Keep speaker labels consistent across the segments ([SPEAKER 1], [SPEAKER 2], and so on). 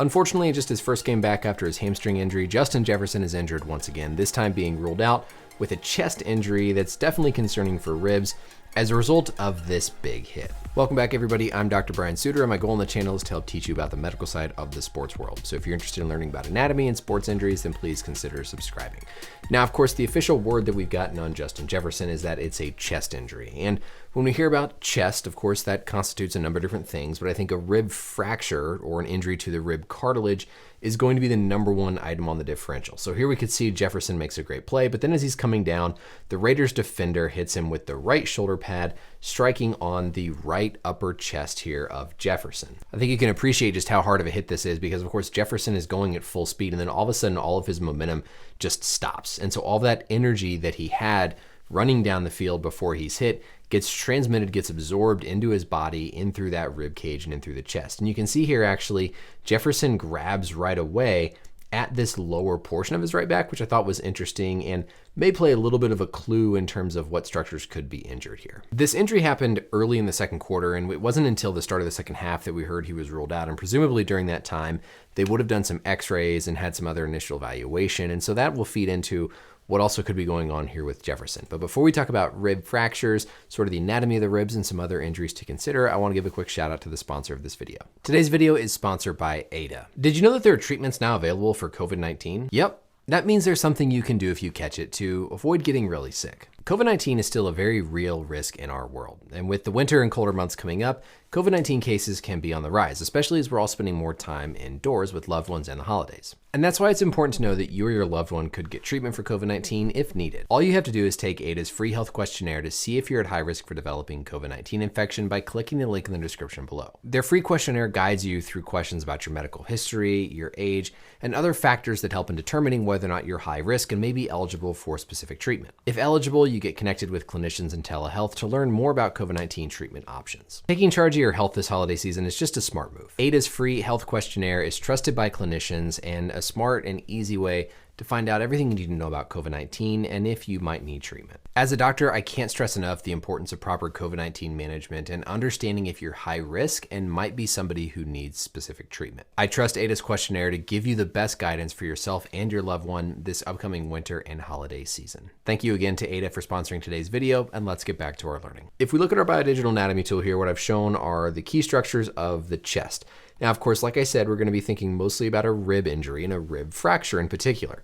[SPEAKER 1] Unfortunately, just his first game back after his hamstring injury, Justin Jefferson is injured once again, this time being ruled out with a chest injury that's definitely concerning for ribs as a result of this big hit. Welcome back, everybody. I'm Dr. Brian Sutterer, and my goal on the channel is to help teach you about the medical side of the sports world. So if you're interested in learning about anatomy and sports injuries, then please consider subscribing. Now, of course, the official word that we've gotten on Justin Jefferson is that it's a chest injury. And when we hear about chest, of course, that constitutes a number of different things, but I think a rib fracture or an injury to the rib cartilage is going to be the number one item on the differential. So here we could see Jefferson makes a great play, but then as he's coming down, the Raiders defender hits him with the right shoulder pad, striking on the right upper chest here of Jefferson. I think you can appreciate just how hard of a hit this is because, of course, Jefferson is going at full speed, and then all of a sudden, all of his momentum just stops. And so all that energy that he had running down the field before he's hit gets transmitted, gets absorbed into his body, in through that rib cage and in through the chest. And you can see here, actually, Jefferson grabs right away at this lower portion of his right back, which I thought was interesting and may play a little bit of a clue in terms of what structures could be injured here. This injury happened early in the second quarter, and it wasn't until the start of the second half that we heard he was ruled out. And presumably during that time, they would have done some x-rays and had some other initial evaluation. And so that will feed into what also could be going on here with Jefferson. But before we talk about rib fractures, sort of the anatomy of the ribs and some other injuries to consider, I want to give a quick shout out to the sponsor of this video. Today's video is sponsored by Ada. Did you know that there are treatments now available for COVID-19? Yep. That means there's something you can do if you catch it to avoid getting really sick. COVID-19 is still a very real risk in our world. And with the winter and colder months coming up, COVID-19 cases can be on the rise, especially as we're all spending more time indoors with loved ones and the holidays. And that's why it's important to know that you or your loved one could get treatment for COVID-19 if needed. All you have to do is take Ada's free health questionnaire to see if you're at high risk for developing COVID-19 infection by clicking the link in the description below. Their free questionnaire guides you through questions about your medical history, your age, and other factors that help in determining whether or not you're high risk and may be eligible for specific treatment. If eligible, you get connected with clinicians in telehealth to learn more about COVID-19 treatment options. Taking charge of your health this holiday season is just a smart move. Ada's free health questionnaire is trusted by clinicians and a smart and easy way to find out everything you need to know about COVID-19 and if you might need treatment. As a doctor, I can't stress enough the importance of proper COVID-19 management and understanding if you're high risk and might be somebody who needs specific treatment. I trust Ada's questionnaire to give you the best guidance for yourself and your loved one this upcoming winter and holiday season. Thank you again to Ada for sponsoring today's video, and let's get back to our learning. If we look at our biodigital anatomy tool here, what I've shown are the key structures of the chest. Now, of course, like I said, we're going to be thinking mostly about a rib injury and a rib fracture in particular.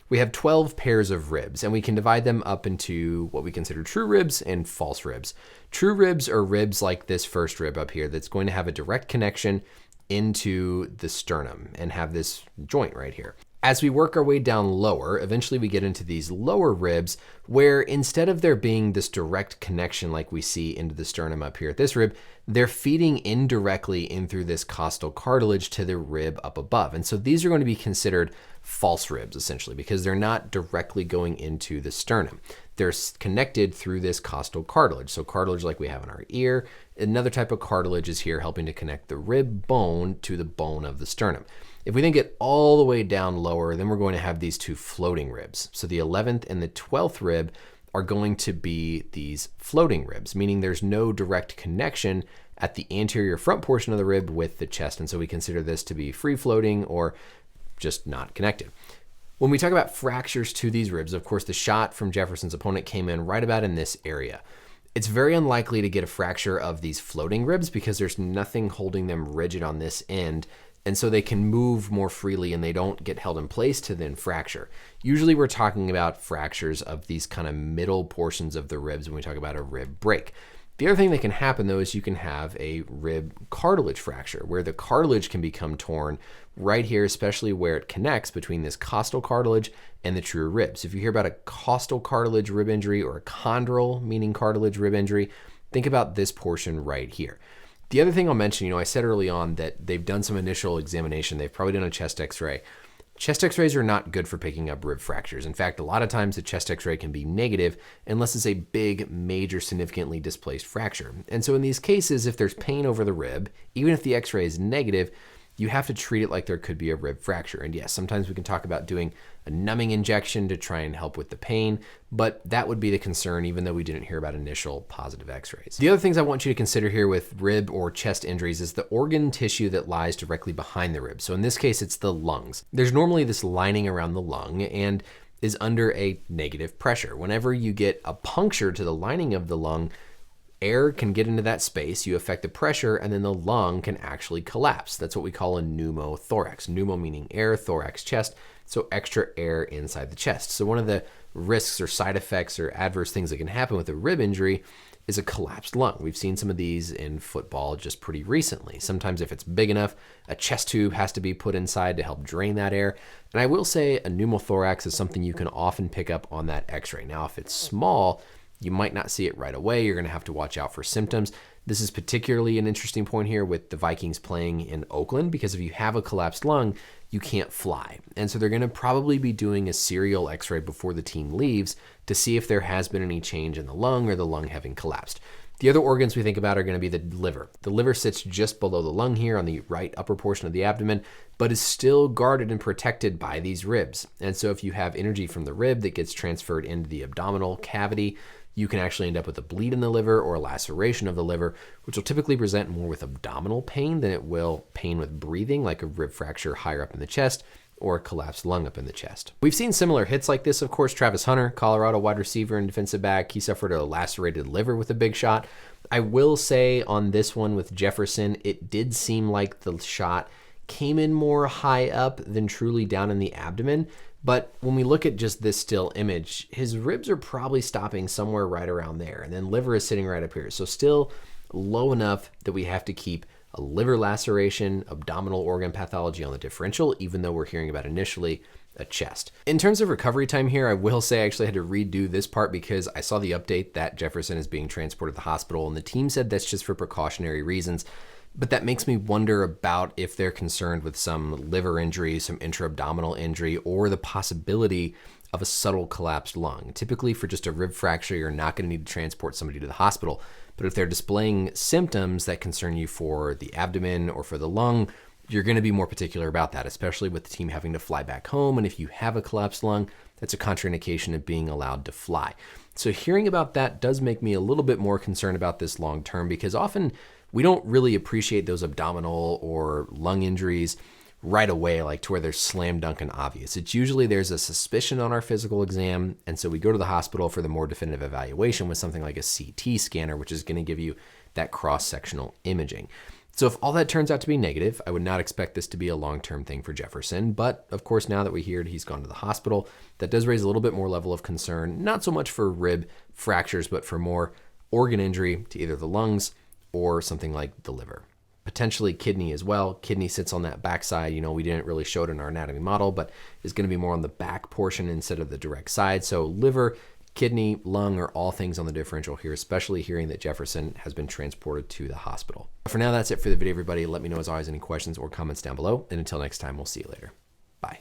[SPEAKER 1] We have 12 pairs of ribs, and we can divide them up into what we consider true ribs and false ribs. True ribs are ribs like this first rib up here that's going to have a direct connection into the sternum and have this joint right here. As we work our way down lower, eventually we get into these lower ribs where instead of there being this direct connection like we see into the sternum up here at this rib, they're feeding indirectly in through this costal cartilage to the rib up above. And so these are going to be considered false ribs essentially because they're not directly going into the sternum. They're connected through this costal cartilage. So cartilage like we have in our ear, another type of cartilage is here helping to connect the rib bone to the bone of the sternum. If we then get all the way down lower, then we're going to have these two floating ribs. So the 11th and the 12th rib are going to be these floating ribs, meaning there's no direct connection at the anterior front portion of the rib with the chest. And so we consider this to be free floating or just not connected. When we talk about fractures to these ribs, of course, the shot from Jefferson's opponent came in right about in this area. It's very unlikely to get a fracture of these floating ribs because there's nothing holding them rigid on this end. And so they can move more freely and they don't get held in place to then fracture. Usually we're talking about fractures of these kind of middle portions of the ribs when we talk about a rib break. The other thing that can happen though is you can have a rib cartilage fracture where the cartilage can become torn right here, especially where it connects between this costal cartilage and the true ribs. If you hear about a costal cartilage rib injury or a chondral, meaning cartilage rib injury, think about this portion right here. The other thing I'll mention, I said early on that they've done some initial examination. They've probably done a chest x-ray. Chest x-rays are not good for picking up rib fractures. In fact, a lot of times the chest x-ray can be negative unless it's a big, major, significantly displaced fracture. And so in these cases, if there's pain over the rib, even if the x-ray is negative, you have to treat it like there could be a rib fracture. And yes, sometimes we can talk about doing a numbing injection to try and help with the pain, but that would be the concern even though we didn't hear about initial positive x-rays. The other things I want you to consider here with rib or chest injuries is the organ tissue that lies directly behind the rib. So in this case, it's the lungs. There's normally this lining around the lung and is under a negative pressure. Whenever you get a puncture to the lining of the lung, air can get into that space, you affect the pressure, and then the lung can actually collapse. That's what we call a pneumothorax. Pneumo meaning air, thorax, chest, so extra air inside the chest. So one of the risks or side effects or adverse things that can happen with a rib injury is a collapsed lung. We've seen some of these in football just pretty recently. Sometimes if it's big enough, a chest tube has to be put inside to help drain that air. And I will say a pneumothorax is something you can often pick up on that x-ray. Now, if it's small, you might not see it right away. You're going to have to watch out for symptoms. This is particularly an interesting point here with the Vikings playing in Oakland, because if you have a collapsed lung, you can't fly. And so they're going to probably be doing a serial x-ray before the team leaves to see if there has been any change in the lung or the lung having collapsed. The other organs we think about are going to be the liver. The liver sits just below the lung here on the right upper portion of the abdomen, but is still guarded and protected by these ribs. And so if you have energy from the rib that gets transferred into the abdominal cavity, you can actually end up with a bleed in the liver or a laceration of the liver, which will typically present more with abdominal pain than it will pain with breathing, like a rib fracture higher up in the chest or a collapsed lung up in the chest. We've seen similar hits like this, of course. Travis Hunter, Colorado wide receiver and defensive back, he suffered a lacerated liver with a big shot. I will say on this one with Jefferson, it did seem like the shot came in more high up than truly down in the abdomen. But when we look at just this still image, his ribs are probably stopping somewhere right around there. And then liver is sitting right up here. So still low enough that we have to keep a liver laceration, abdominal organ pathology on the differential, even though we're hearing about initially a chest. In terms of recovery time here, I will say I actually had to redo this part because I saw the update that Jefferson is being transported to the hospital, and the team said that's just for precautionary reasons. But that makes me wonder about if they're concerned with some liver injury, some intra-abdominal injury, or the possibility of a subtle collapsed lung. Typically for just a rib fracture, you're not going to need to transport somebody to the hospital. But if they're displaying symptoms that concern you for the abdomen or for the lung, you're going to be more particular about that, especially with the team having to fly back home. And if you have a collapsed lung, that's a contraindication of being allowed to fly. So hearing about that does make me a little bit more concerned about this long term, because often we don't really appreciate those abdominal or lung injuries right away, like to where they're slam dunk and obvious. It's usually there's a suspicion on our physical exam, and so we go to the hospital for the more definitive evaluation with something like a CT scanner, which is going to give you that cross-sectional imaging. So if all that turns out to be negative, I would not expect this to be a long-term thing for Jefferson. But of course, now that we hear he's gone to the hospital, that does raise a little bit more level of concern, not so much for rib fractures, but for more organ injury to either the lungs or something like the liver. Potentially kidney as well. Kidney sits on that backside. You know, we didn't really show it in our anatomy model, but is going to be more on the back portion instead of the direct side. So liver, kidney, lung are all things on the differential here, especially hearing that Jefferson has been transported to the hospital. For now, that's it for the video, everybody. Let me know as always any questions or comments down below. And until next time, we'll see you later. Bye.